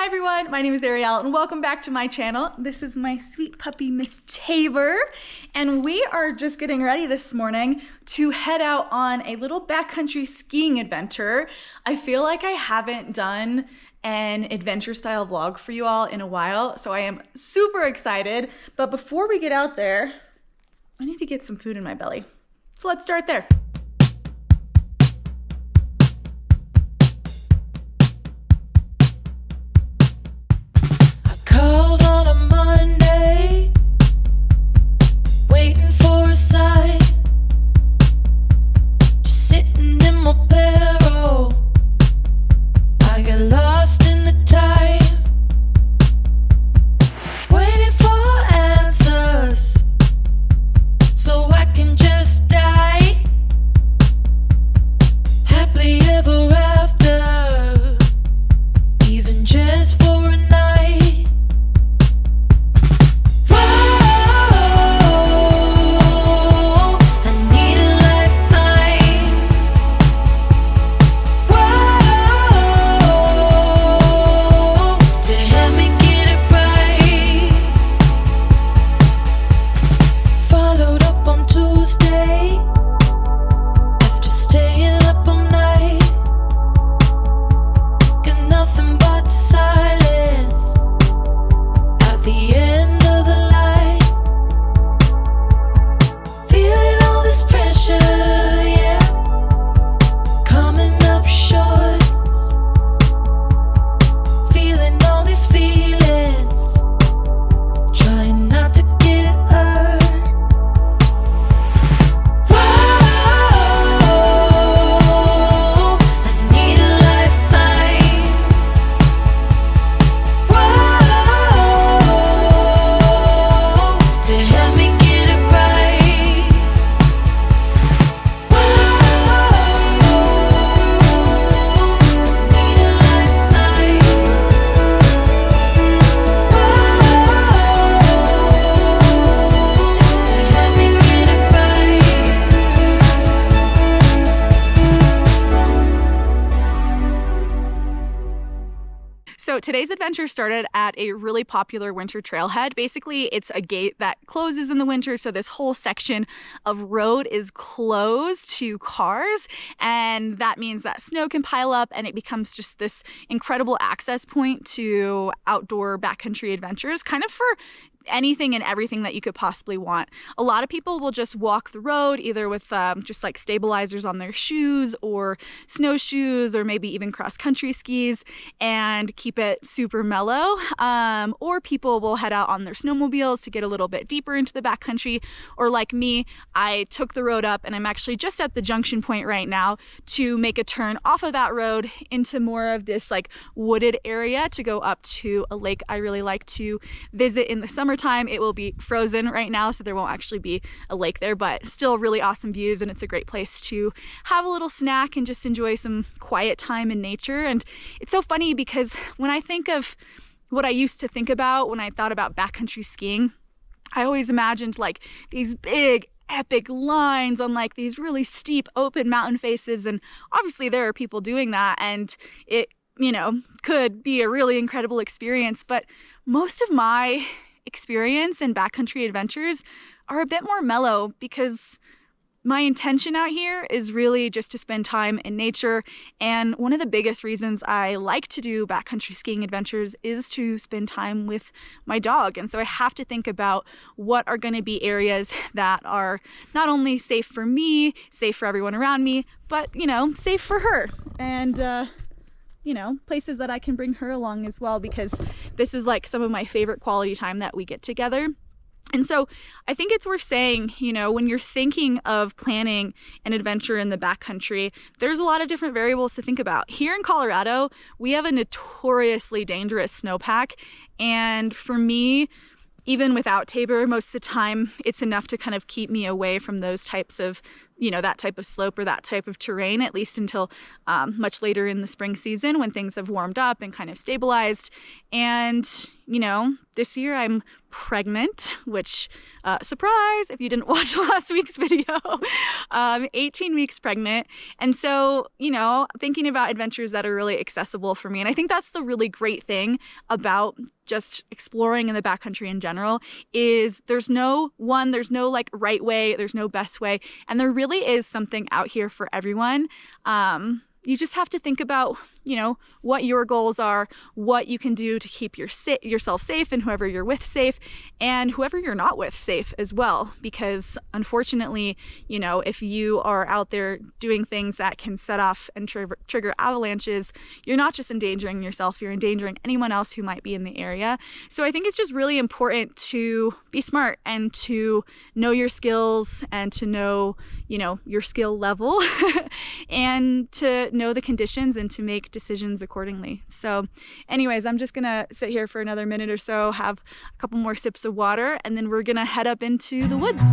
Hi everyone, my name is Arielle and welcome back to my channel. This is my sweet puppy, Miss Tabor, and we are just getting ready this morning to head out on a little backcountry skiing adventure. I feel like I haven't done an adventure style vlog for you all in a while, so I am super excited. But before we get out there, I need to get some food in my belly. So let's start there. So today's adventure started at a really popular winter trailhead. Basically, it's a gate that closes in the winter, so this whole section of road is closed to cars, and that means that snow can pile up and it becomes just this incredible access point to outdoor backcountry adventures, kind of for anything and everything that you could possibly want. A lot of people will just walk the road either with just like stabilizers on their shoes or snowshoes or maybe even cross-country skis and keep it super mellow. Or people will head out on their snowmobiles to get a little bit deeper into the backcountry. Or like me, I took the road up and I'm actually just at the junction point right now to make a turn off of that road into more of this like wooded area to go up to a lake I really like to visit in the summertime. It will be frozen right now, so there won't actually be a lake there, but still really awesome views, and it's a great place to have a little snack and just enjoy some quiet time in nature. And it's so funny because when I think of what I used to think about when I thought about backcountry skiing, I always imagined like these big epic lines on like these really steep open mountain faces, and obviously there are people doing that and it, you know, could be a really incredible experience, but most of my experience in backcountry adventures are a bit more mellow because my intention out here is really just to spend time in nature. And one of the biggest reasons I like to do backcountry skiing adventures is to spend time with my dog. And so I have to think about what are going to be areas that are not only safe for me, safe for everyone around me, but, you know, safe for her. And, you know, places that I can bring her along as well, because this is like some of my favorite quality time that we get together. And so I think it's worth saying, you know, when you're thinking of planning an adventure in the backcountry, there's a lot of different variables to think about. Here in Colorado, we have a notoriously dangerous snowpack. And for me, even without Tabor, most of the time, it's enough to kind of keep me away from those types of that type of slope or that type of terrain, at least until much later in the spring season when things have warmed up and kind of stabilized. And, this year I'm pregnant, which, surprise, if you didn't watch last week's video, 18 weeks pregnant. And so, thinking about adventures that are really accessible for me. And I think that's the really great thing about just exploring in the backcountry in general is there's no like right way, there's no best way. And there really is something out here for everyone. You just have to think about, what your goals are, what you can do to keep yourself safe and whoever you're with safe, and whoever you're not with safe as well. Because unfortunately, if you are out there doing things that can set off and trigger avalanches, you're not just endangering yourself, you're endangering anyone else who might be in the area. So I think it's just really important to be smart and to know your skills and to know, your skill level and to know the conditions and to make decisions accordingly. So anyways, I'm just gonna sit here for another minute or so, have a couple more sips of water, and then we're gonna head up into the woods.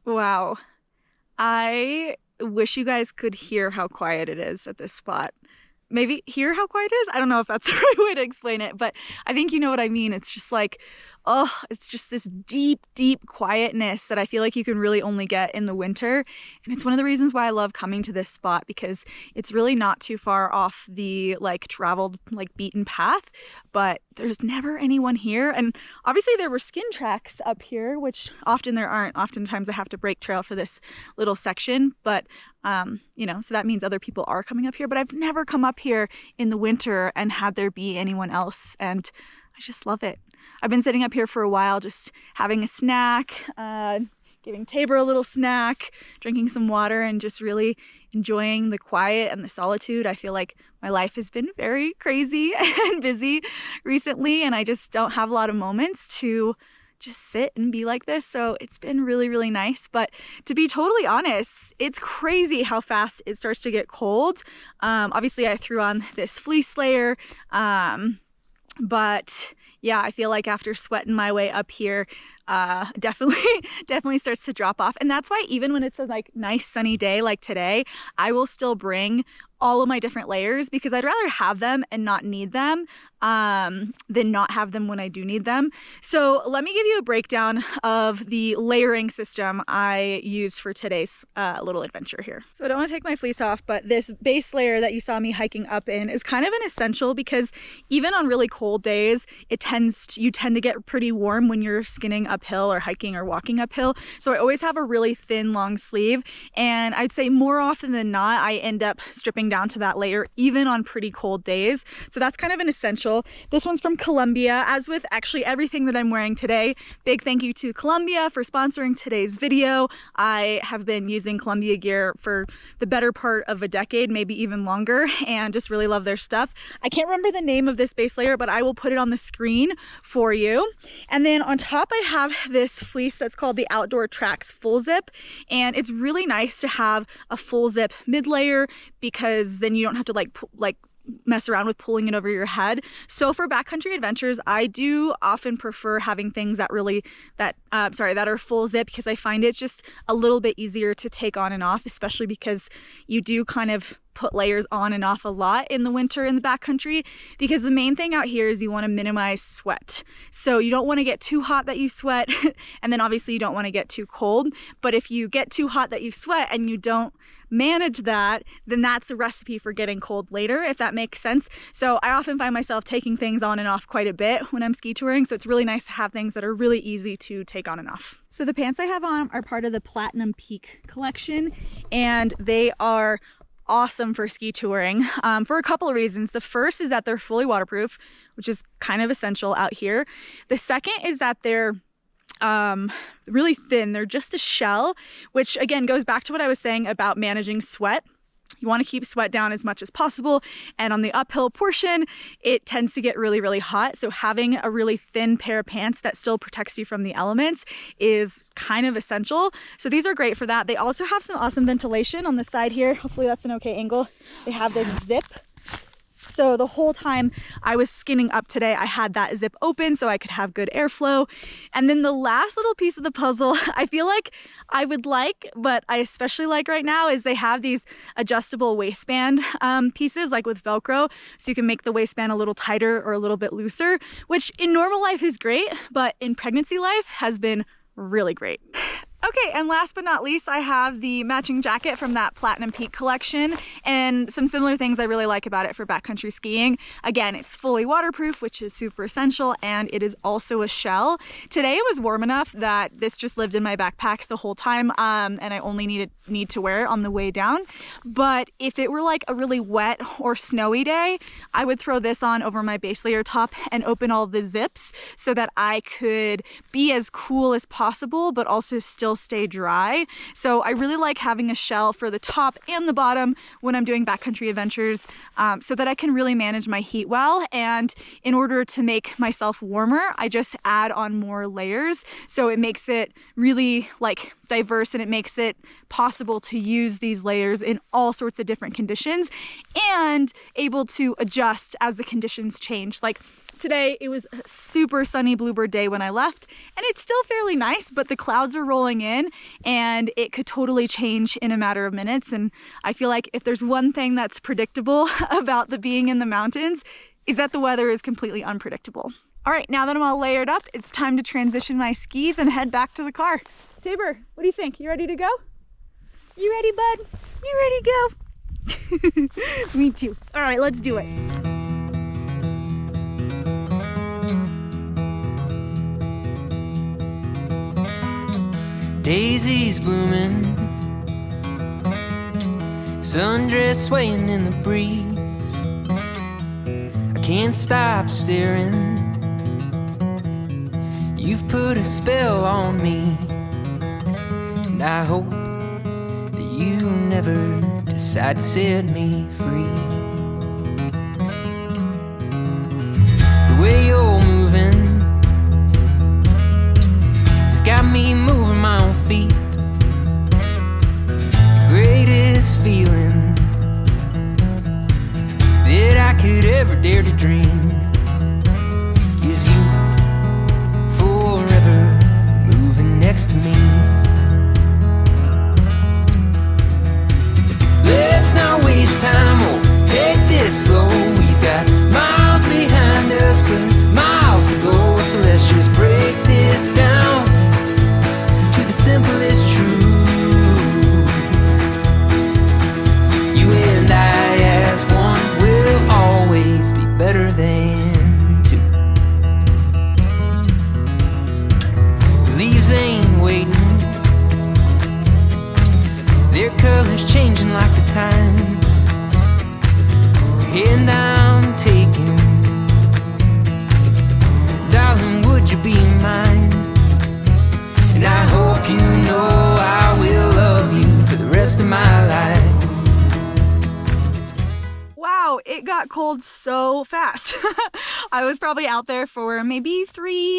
Wow. I wish you guys could hear how quiet it is at this spot. Maybe hear how quiet it is? I don't know if that's the right way to explain it, but I think you know what I mean. It's just like, it's just this deep, deep quietness that I feel like you can really only get in the winter. And it's one of the reasons why I love coming to this spot, because it's really not too far off the traveled beaten path, but there's never anyone here. And obviously there were skin tracks up here, which often there aren't. Oftentimes I have to break trail for this little section, but so that means other people are coming up here, but I've never come up here in the winter and had there be anyone else. And I just love it. I've been sitting up here for a while, just having a snack, giving Tabor a little snack, drinking some water, and just really enjoying the quiet and the solitude. I feel like my life has been very crazy and busy recently, and I just don't have a lot of moments to just sit and be like this. So it's been really, really nice. But to be totally honest, it's crazy how fast it starts to get cold. Obviously I threw on this fleece layer, but yeah, I feel like after sweating my way up here, definitely starts to drop off. And that's why even when it's a nice sunny day like today, I will still bring all of my different layers, because I'd rather have them and not need them than not have them when I do need them. So let me give you a breakdown of the layering system I used for today's little adventure here. So I don't want to take my fleece off, but this base layer that you saw me hiking up in is kind of an essential, because even on really cold days, you tend to get pretty warm when you're skinning uphill or hiking or walking uphill. So I always have a really thin long sleeve, and I'd say more often than not, I end up stripping down to that layer even on pretty cold days. So that's kind of an essential. This one's from Columbia, as with actually everything that I'm wearing today. Big thank you to Columbia for sponsoring today's video. I have been using Columbia gear for the better part of a decade, maybe even longer, and just really love their stuff. I can't remember the name of this base layer, but I will put it on the screen for you. And then on top I have this fleece that's called the Outdoor Tracks Full Zip, and it's really nice to have a full zip mid layer, because then you don't have to mess around with pulling it over your head. So for backcountry adventures, I do often prefer having things that are full zip, because I find it just a little bit easier to take on and off, especially because you do kind of put layers on and off a lot in the winter in the backcountry, because the main thing out here is you want to minimize sweat. So you don't want to get too hot that you sweat, and then obviously you don't want to get too cold. But if you get too hot that you sweat and you don't manage that, then that's a recipe for getting cold later, if that makes sense. So I often find myself taking things on and off quite a bit when I'm ski touring, so it's really nice to have things that are really easy to take on and off. So the pants I have on are part of the Platinum Peak collection, and they are awesome for ski touring for a couple of reasons. The first is that they're fully waterproof, which is kind of essential out here. The second is that they're really thin. They're just a shell, which again goes back to what I was saying about managing sweat. You want to keep sweat down as much as possible, and on the uphill portion it tends to get really, really hot, so having a really thin pair of pants that still protects you from the elements is kind of essential. So these are great for that. They also have some awesome ventilation on the side here. Hopefully that's an okay angle. They have this zip. So the whole time I was skinning up today, I had that zip open so I could have good airflow. And then the last little piece of the puzzle I feel like I would like, but I especially like right now, is they have these adjustable waistband pieces, like with Velcro, so you can make the waistband a little tighter or a little bit looser, which in normal life is great, but in pregnancy life has been really great. Okay, and last but not least, I have the matching jacket from that Platinum Peak collection, and some similar things I really like about it for backcountry skiing. Again, it's fully waterproof, which is super essential, and it is also a shell. Today it was warm enough that this just lived in my backpack the whole time, and I only need to wear it on the way down. But if it were like a really wet or snowy day, I would throw this on over my base layer top and open all the zips so that I could be as cool as possible, but also still stay dry. So I really like having a shell for the top and the bottom when I'm doing backcountry adventures, so that I can really manage my heat well. And in order to make myself warmer, I just add on more layers. So it makes it really like diverse, and it makes it possible to use these layers in all sorts of different conditions and able to adjust as the conditions change. Like today, it was a super sunny bluebird day when I left, and it's still fairly nice, but the clouds are rolling in and it could totally change in a matter of minutes. And I feel like if there's one thing that's predictable about the being in the mountains, is that the weather is completely unpredictable. All right, now that I'm all layered up, it's time to transition my skis and head back to the car. Tabor, what do you think? You ready to go? You ready, bud? You ready to go? Me too. All right, let's do it. Daisies blooming, sundress swaying in the breeze. I can't stop staring. You've put a spell on me, and I hope that you never decide to set me free. The way you're moving has got me moving my own feet. The greatest feeling that I could ever dare to dream is you forever moving next to me. Let's not waste time or take this slow. We've got miles behind us but miles to go, so let's just break this down to the simplest truth. You and I as one will always be better than two. The leaves ain't waiting, their colors changing like the times. And I'm taking, darling, would you be mine? And I hope you know I will love you for the rest of my life. Wow, wow, it got cold so fast. I was probably out there for maybe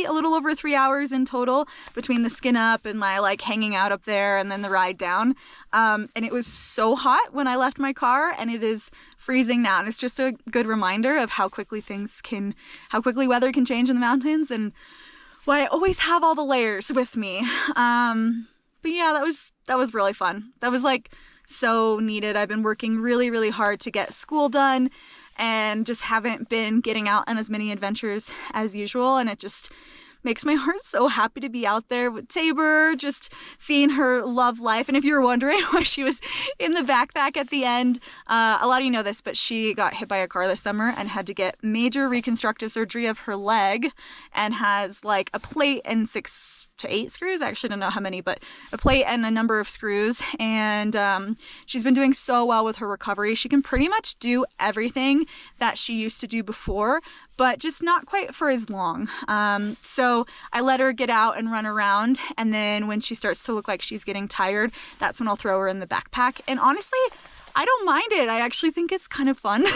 a little over 3 hours in total between the skin up and my like hanging out up there and then the ride down. And it was so hot when I left my car, and it is freezing now. And it's just a good reminder of how quickly weather can change in the mountains, and why I always have all the layers with me. But yeah, that was really fun. That was like so needed. I've been working really, really hard to get school done and just haven't been getting out on as many adventures as usual. And it just makes my heart so happy to be out there with Tabor, just seeing her love life. And if you were wondering why she was in the backpack at the end, a lot of you know this, but she got hit by a car this summer and had to get major reconstructive surgery of her leg, and has like a plate and 6 to 8 screws. I actually don't know how many, but a plate and a number of screws. And she's been doing so well with her recovery. She can pretty much do everything that she used to do before, but just not quite for as long. So I let her get out and run around, and then when she starts to look like she's getting tired, that's when I'll throw her in the backpack. And honestly, I don't mind it. I actually think it's kind of fun.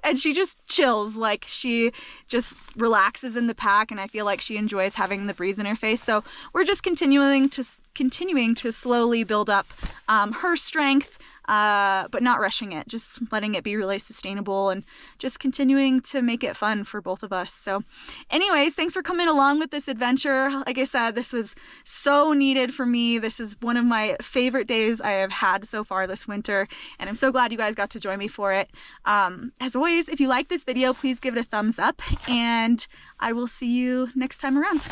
And she just chills, like she just relaxes in the pack, and I feel like she enjoys having the breeze in her face. So we're just continuing to slowly build up her strength, but not rushing it, just letting it be really sustainable and just continuing to make it fun for both of us. So anyways, thanks for coming along with this adventure. Like I said, this was so needed for me. This is one of my favorite days I have had so far this winter, and I'm so glad you guys got to join me for it. As always, if you like this video, please give it a thumbs up, and I will see you next time around.